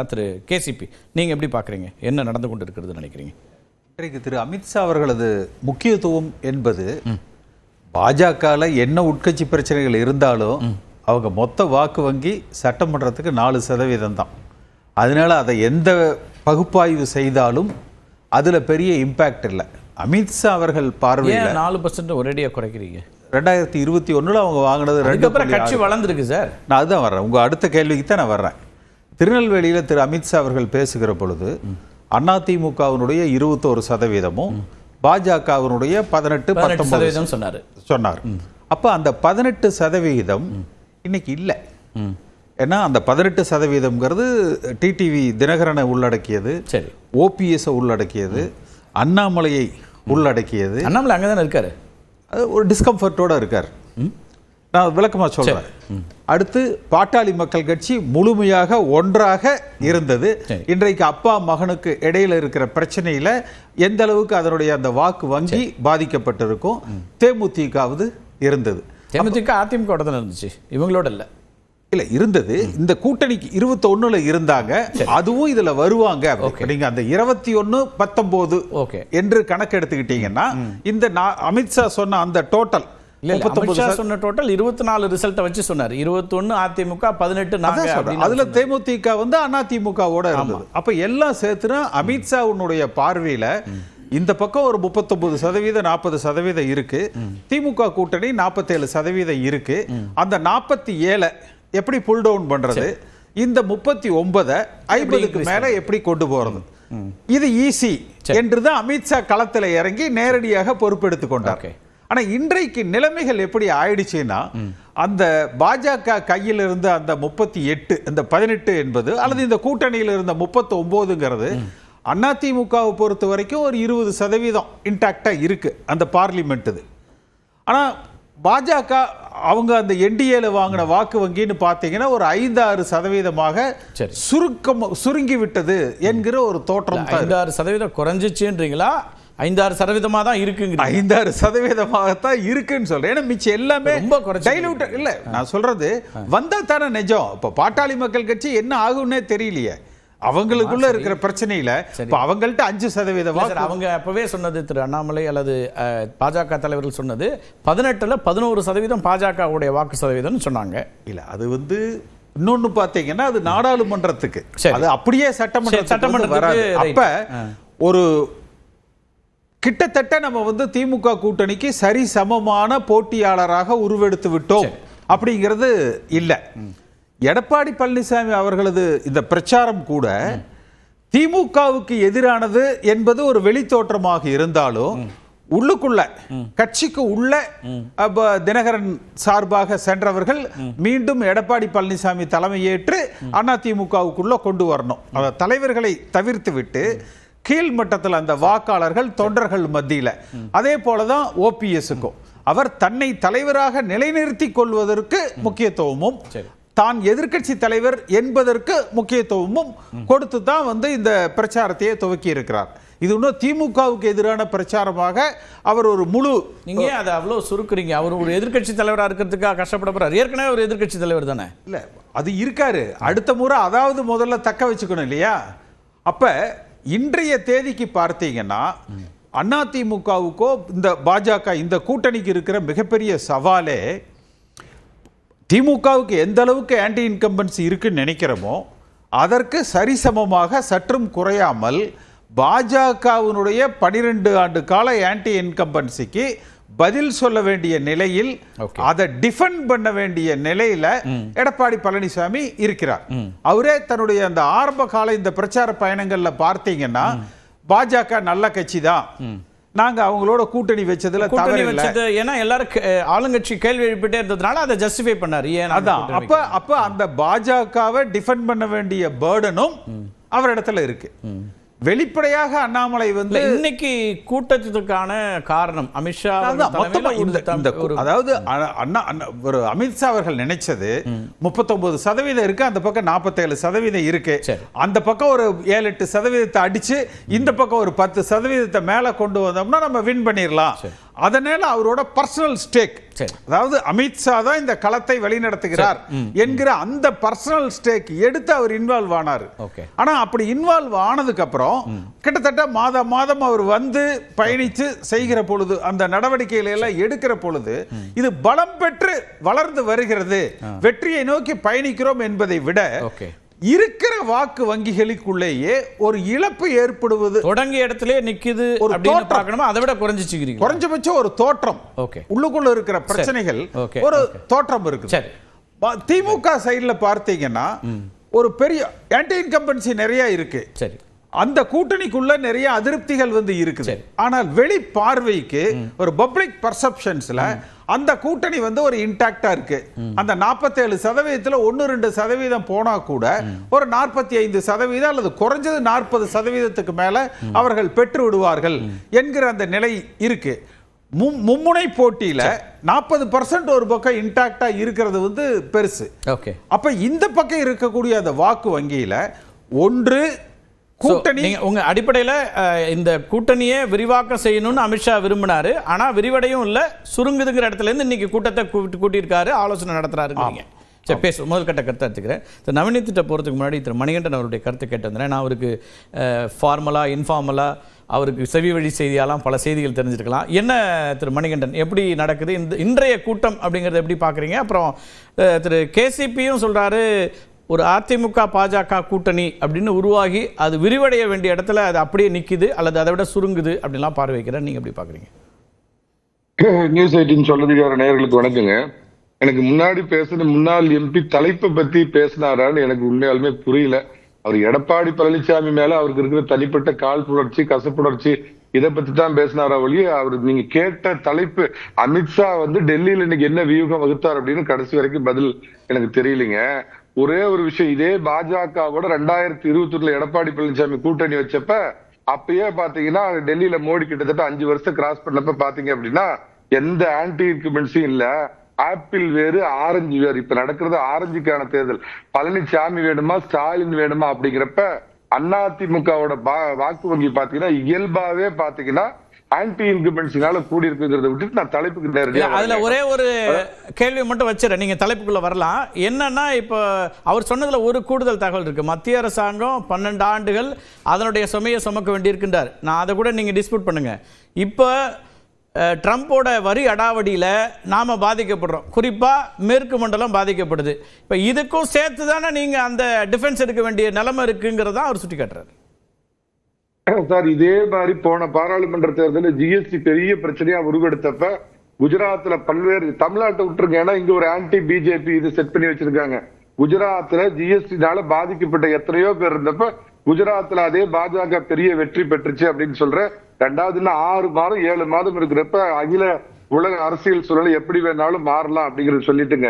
திரு KCP, நீங்க எப்படி பாக்குறீங்க? என்ன நடந்து கொண்டு இருக்கிறது நினைக்கிறீங்க? இன்றைக்கு திரு அமித்ஷா அவர்களது முக்கியத்துவம் என்பது பாஜகவில் என்ன உட்கட்சி பிரச்சனைகள் இருந்தாலும் அவங்க மொத்த வாக்கு வங்கி சட்டமன்றத்துக்கு 4% தான். அதனால அதை எந்த பகுப்பாய்வு செய்தாலும் அதுல பெரிய இம்பாக்ட் இல்லை. அமித்ஷா அவர்கள் பார்வையில் 4% ஒரேடியா குறைக்கிறீங்க. 2021 அவங்க வாங்கினது 2. கட்சி வளர்ந்துருக்கு சார். நான் அதுதான் வர்றேன், உங்க அடுத்த கேள்விக்கு தான் நான் வர்றேன். திருநெல்வேலியில் திரு அமித்ஷா அவர்கள் பேசுகிற பொழுது அதிமுகவினுடைய 21%, பாஜகவினுடைய 18-19% சொன்னார். அப்ப அந்த 18% இன்னைக்கு இல்லை. ஏன்னா அந்த 18%ங்கிறது டிடிவி தினகரனை உள்ளடக்கியது, ஓபிஎஸ் உள்ளடக்கியது, அண்ணாமலையை உள்ளடக்கியது. அண்ணாமலை அங்கதானே இருக்காரு, ஒரு டிஸ்கம்ஃபர்ட்டோட இருக்கார். நான் விளக்கமாக சொல்றேன். அடுத்து பாட்டாளி மக்கள் கட்சி முழுமையாக ஒன்றாக இருந்தது. இன்றைக்கு அப்பா மகனுக்கு இடையில இருக்கிற பிரச்சனையில எந்த அளவுக்கு அதனுடைய அந்த வாக்கு வங்கி பாதிக்கப்பட்டிருக்கும். தேமுதிகாவது இருந்தது. தேமுதிக அதிமுக இருந்துச்சு, இவங்களோட இல்ல இருந்தது. இந்த கூட்டணிக்கு 21 இருந்தாங்க, அதுவும் இதுல வருவாங்க. நீங்க அந்த 21-19 என்று கணக்கு எடுத்துக்கிட்டீங்கன்னா இந்த அமித்ஷா சொன்ன அந்த டோட்டல் சொன்ன டோட்டல் 24 ரிசல்ட் வச்சு சொன்னார். 21 அதிமுக, 18 நாங்க. அதுல தேமுதிக வந்து அதிமுகவோட இருந்தது. அப்ப எல்லாம் சேர்த்துனா அமித்ஷாவுடைய பார்வையில இந்த பக்கம் ஒரு 39%, 40% இருக்கு. திமுக கூட்டணி 47% இருக்கு. அந்த 47 எப்படி புல் டவுன் பண்றது, இந்த 39 50க்கு மேல எப்படி கொண்டு போறது, இது ஈஸி என்றுதான் அமித்ஷா களத்துல இறங்கி நேரடியாக பொறுப்பெடுத்துக் கொண்டார். ஆனா இன்றைக்கு நிலைமைகள் எப்படி ஆயிடுச்சுன்னா, அந்த பாஜக கையில் இருந்த அந்த 38, அந்த 18 என்பது, அல்லது இந்த கூட்டணியில் இருந்த 39ங்கிறது அதிமுகவை பொறுத்த வரைக்கும் ஒரு 20% இன்டாக்டா இருக்கு அந்த பார்லிமெண்ட். ஆனா பாஜக அவங்க அந்த என்டிஏல வாங்கின வாக்கு வங்கின்னு பார்த்தீங்கன்னா ஒரு 5-6% சுருங்கி விட்டது என்கிற ஒரு தோற்றம். 5-6% குறைஞ்சிச்சுன்றீங்களா? 5-6% தான் இருக்குங்க. 5-6% தான் இருக்குன்னு சொல்றேன். ஏன்னா மிச்சம் எல்லாமே டைலூட் இல்ல. நான் சொல்றது வந்தா தானே நிஜம். இப்ப பாட்டாளி மக்கள் கட்சி என்ன ஆகும்னே தெரியலையே. அவங்களுக்குள்ள இருக்கிற பிரச்சனையில அவங்கள்ட்ட 5% வாக்கு. அவங்க அப்பவே சொன்னது, திரு அண்ணாமலை அல்லது பாஜக தலைவர்கள் சொன்னது 18ல 11% பாஜகவுடைய வாக்கு சதவீதம் சொன்னாங்க. இல்ல அது வந்து இன்னொன்னு பாத்தீங்கன்னா அது நாடாளுமன்றத்துக்கு, அது அப்படியே சட்டமன்றத்துக்கு. அப்ப ஒரு கிட்டத்தட்ட நம்ம வந்து திமுக கூட்டணிக்கு சரி சமமான போட்டியாளராக உருவெடுத்து விட்டோம் அப்படிங்கிறது இல்ல. எடப்பாடி பழனிசாமி அவர்களது இந்த பிரச்சாரம் கூட திமுகவுக்கு எதிரானது என்பது ஒரு வெளித்தோற்றமாக இருந்தாலும் உள்ளுக்குள்ள கட்சிக்கு உள்ள தினகரன் சார்பாக சென்றவர்கள் மீண்டும் எடப்பாடி பழனிசாமி தலைமையேற்று அதிமுகவுக்குள்ள கொண்டு வரணும். தலைவர்களை தவிர்த்து விட்டு கீழ் மட்டத்தில் அந்த வாக்காளர்கள் தொண்டர்கள் மத்தியில். அதே போலதான் ஓபிஎஸ்க்கும் அவர் தன்னை தலைவராக நிலைநிறுத்திக் கொள்வதற்கு முக்கியத்துவமும் தான் எதிர்க்கட்சி தலைவர் என்பதற்கு முக்கியத்துவமும் கொடுத்து தான் வந்து இந்த பிரச்சாரத்தையே துவக்கி இருக்கிறார். இது இன்னும் திமுகவுக்கு எதிரான பிரச்சாரமாக அவர் ஒரு முழு. நீங்க அதை அவ்வளவு சுருக்குறீங்க. அவர் ஒரு எதிர்க்கட்சி தலைவராக இருக்கிறதுக்காக கஷ்டப்பட போறார். ஏற்கனவே ஒரு எதிர்க்கட்சி தலைவர் தானே. இல்ல அது இருக்காரு. அடுத்த முறை அதாவது முதல்ல தக்க வச்சுக்கணும் இல்லையா? அப்ப இன்றைய தேதிக்கு பார்த்தீங்கன்னா அதிமுகவுக்கோ இந்த பாஜக இந்த கூட்டணிக்கு இருக்கிற மிகப்பெரிய சவாலே, திமுகவுக்கு எந்த அளவுக்கு ஆன்டி இன்கம்பன்சி இருக்குன்னு நினைக்கிறோமோ அதற்கு சரிசமமாக சற்றும் குறையாமல் பாஜகவினுடைய 12 ஆண்டு கால ஆன்டி இன்கம்பன்சிக்கு பதில் சொல்ல வேண்டிய நிலையில், அதை டிஃபெண்ட் பண்ண வேண்டிய நிலையில எடப்பாடி பழனிசாமி இருக்கிறார். அவரே தன்னுடைய அந்த ஆரம்ப கால இந்த பிரச்சார பயணங்கள்ல பார்த்தீங்கன்னா பாஜக நல்ல கட்சி தான், நாங்க அவங்களோட கூட்டணி வச்சதுல தவறு இல்ல, ஏன்னா எல்லாரும் ஆளுங்கட்சி கேள்வி எழுப்பிட்டே இருந்ததுனால அதை ஜஸ்டிஃபை பண்ணாரு. அதான் அப்ப அந்த பாஜகவை டிஃபெண்ட் பண்ண வேண்டிய பர்டனும் அவரிடத்துல இருக்கு. வெளிப்படையாக அண்ணாமலை வந்து இன்னைக்கு கூட்டத்துக்கான காரணம் அமித்ஷா, அதாவது ஒரு அமித்ஷா அவர்கள் நினைச்சது 39% இருக்கு, அந்த பக்கம் 47% இருக்கு, அந்த பக்கம் ஒரு 7-8% அடிச்சு இந்த பக்கம் ஒரு 10% மேல கொண்டு வந்தோம்னா நம்ம வின் பண்ணிடலாம் அதனால அவரோட பர்சனல் ஸ்டேக், அதாவது அமித்ஷா தான் இந்த களத்தை வழிநடத்துகிறார் என்கிற அந்த பர்சனல் ஸ்டேக் எடுத்து அவர் இன்வால்வ் ஆனார். ஆனா அப்படி இன்வால்வ் ஆனதுக்கு அப்புறம் கிட்டத்தட்ட மாதம் அவர் வந்து பயணிச்சு செய்கிற பொழுது, அந்த நடவடிக்கைகளை எல்லாம் எடுக்கிற பொழுது இது பலம் பெற்று வளர்ந்து வருகிறது, வெற்றியை நோக்கி பயணிக்கிறோம் என்பதை விட இருக்கிற வாக்கு வங்கிகளுக்குள்ளேயே ஒரு இழப்பு ஏற்படுவது தொடங்கிய இடத்திலே நிக்குது அப்படின்னு பார்க்கணுமா, அதை விட குறைஞ்சிச்சுக்கிறீங்க, குறைஞ்சபட்சம் ஒரு தோற்றம், உள்ளுக்குள்ள இருக்கிற பிரச்சனைகள் ஒரு தோற்றம் இருக்கு. திமுக சைடுல பார்த்தீங்கன்னா ஒரு பெரிய ஆன்டி இன்கம்பன்சி நிறைய இருக்கு. சரி, அந்த கூட்டணிக்குள்ள நிறைய அதிருப்திகள் வந்து இருக்குது. ஆனால் வெளி பார்வைக்கு ஒரு பப்ளிக் பர்செப்ஷன்ஸ்ல அந்த கூட்டணி வந்து ஒரு இன்டாக்டா இருக்கு. அந்த 47% 1-2% போனா கூட ஒரு 45% அல்லது குறைஞ்சது 40% மேல அவர்கள் பெற்று விடுவார்கள் என்கிற அந்த நிலை இருக்கு. மும்முனை போட்டியில 40% ஒரு பக்கம் இன்டாக்டா இருக்கிறது வந்து பெருசு. அப்ப இந்த பக்கம் இருக்கக்கூடிய அந்த வாக்கு வங்கியில ஒன்று கூட்டணி, உங்க அடிப்படையில இந்த கூட்டணியை விரிவாக்கம் செய்யணும்னு அமித்ஷா விரும்பினாரு. ஆனா விரிவடையும் இல்ல, சுருங்குதுங்கிற இடத்துல இருந்து இன்னைக்கு கூட்டத்தை கூட்டியிருக்காரு, ஆலோசனை நடத்துறாருங்க. சரி, பேசுவோம். முதல் கட்ட கருத்தை எடுத்துக்கிறேன். நவநீத்திட்ட போகிறதுக்கு முன்னாடி திரு மணிகண்டன் அவருடைய கருத்து கேட்டிருந்தேன். நான் அவருக்கு ஃபார்மலாக இன்ஃபார்மலாக அவருக்கு செவி வழி செய்தியாலாம் பல செய்திகள் தெரிஞ்சிருக்கலாம். என்ன திரு மணிகண்டன், எப்படி நடக்குது இன்றைய கூட்டம் அப்படிங்கிறத எப்படி பார்க்குறீங்க? அப்புறம் திரு கேசிபியும் சொல்கிறாரு ஒரு அதிமுக பாஜக கூட்டணி அப்படின்னு உருவாகி அது விரிவடைய வேண்டிய இடத்துல அது அப்படியே நிற்குது அல்லது அதை விட சுருங்குது அப்படின்லாம் பார்வைக்கிறேன். நீங்கள் எப்படி பார்க்குறீங்க? நியூஸ் 18 சொல்றதுக்கு நேயர்களுக்கு வணக்கங்க. எனக்கு முன்னாடி பேசுன முன்னாள் எம்பி தலைப்பை பத்தி பேசினாரான்னு எனக்கு உண்மையாலுமே புரியல. அவர் எடப்பாடி பழனிசாமி மேல அவருக்கு இருக்கிற தனிப்பட்ட கால் புணர்ச்சி, கசப்புணர்ச்சி இதை பத்தி தான் பேசினாரா ஒழிய அவர் நீங்க கேட்ட தலைப்பு அமித்ஷா வந்து டெல்லியில இன்னைக்கு என்ன வியூகம் வகுத்தார் அப்படின்னு கடைசி வரைக்கும் பதில் எனக்கு தெரியலைங்க. ஒரே ஒரு விஷயம், இதே பாஜகவோட 2021 எடப்பாடி பழனிசாமி கூட்டணி வச்சப்ப அப்பயே பாத்தீங்கன்னா டெல்லியில மோடி கிட்டத்தட்ட 5 வருஷம் கிராஸ் பண்ணப்ப பாத்தீங்க அப்படின்னா எந்த ஆன்டி இன்குமென்ஸும் இல்ல. ஆப்பிள் வேறு ஆரஞ்சு வேறு. இப்ப நடக்கிறது ஆரஞ்சுக்கான தேர்தல். பழனிசாமி வேணுமா ஸ்டாலின் வேணுமா அப்படிங்கிறப்ப அதிமுகவோட வாக்கு வங்கி பாத்தீங்கன்னா இயல்பாவே பாத்தீங்கன்னா ஆன்டி இன்குமென்சினால கூடி இருக்குங்கிறத விட்டுட்டு நான் தலைப்புக்கு நேரடியாக அதுல ஒரே ஒரு கேள்வி மட்டும் வச்சிடறேன், நீங்க தலைப்புக்குள்ள வரலாம். என்னன்னா இப்ப அவர் சொன்னதுல ஒரு கூடுதல் தகவல் இருக்கு. மத்திய அரசாங்கம் 12 ஆண்டுகள் அதனுடைய சுமையை சுமக்க வேண்டியிருக்கின்றார். நான் அதை கூட நீங்க டிஸ்பியூட் பண்ணுங்க. இப்ப ட்ரம்போட வரி அடாவடியில நாம பாதிக்கப்படுறோம், குறிப்பா மேற்கு மண்டலம் பாதிக்கப்படுது. இப்ப இதுக்கும் சேர்த்து தானே நீங்க அந்த டிஃபென்ஸ் எடுக்க வேண்டிய நிலைமை இருக்குங்கிறதா அவர் சுட்டி காட்டுறாரு. சார், இதே மாதிரி போன பாராளுமன்ற தேர்தலில் ஜிஎஸ்டி பெரிய பிரச்சனையா உருவெடுத்தப்ப குஜராத்ல பல்வேறு, தமிழ்நாட்டை விட்டுருங்க, ஏன்னா இங்க ஒரு ஆன்டி பிஜேபி இது செட் பண்ணி வச்சிருக்காங்க. குஜராத்ல ஜிஎஸ்டினால பாதிக்கப்பட்ட எத்தனையோ பேர் இருந்தப்ப குஜராத்ல அதே பாஜக பெரிய வெற்றி பெற்றுச்சு அப்படின்னு சொல்ற. 2வது 6 மாதம் 7 மாதம் இருக்கிறப்ப அகில உலக அரசியல் சூழலை எப்படி வேணாலும் மாறலாம் அப்படிங்கறது சொல்லிட்டுங்க.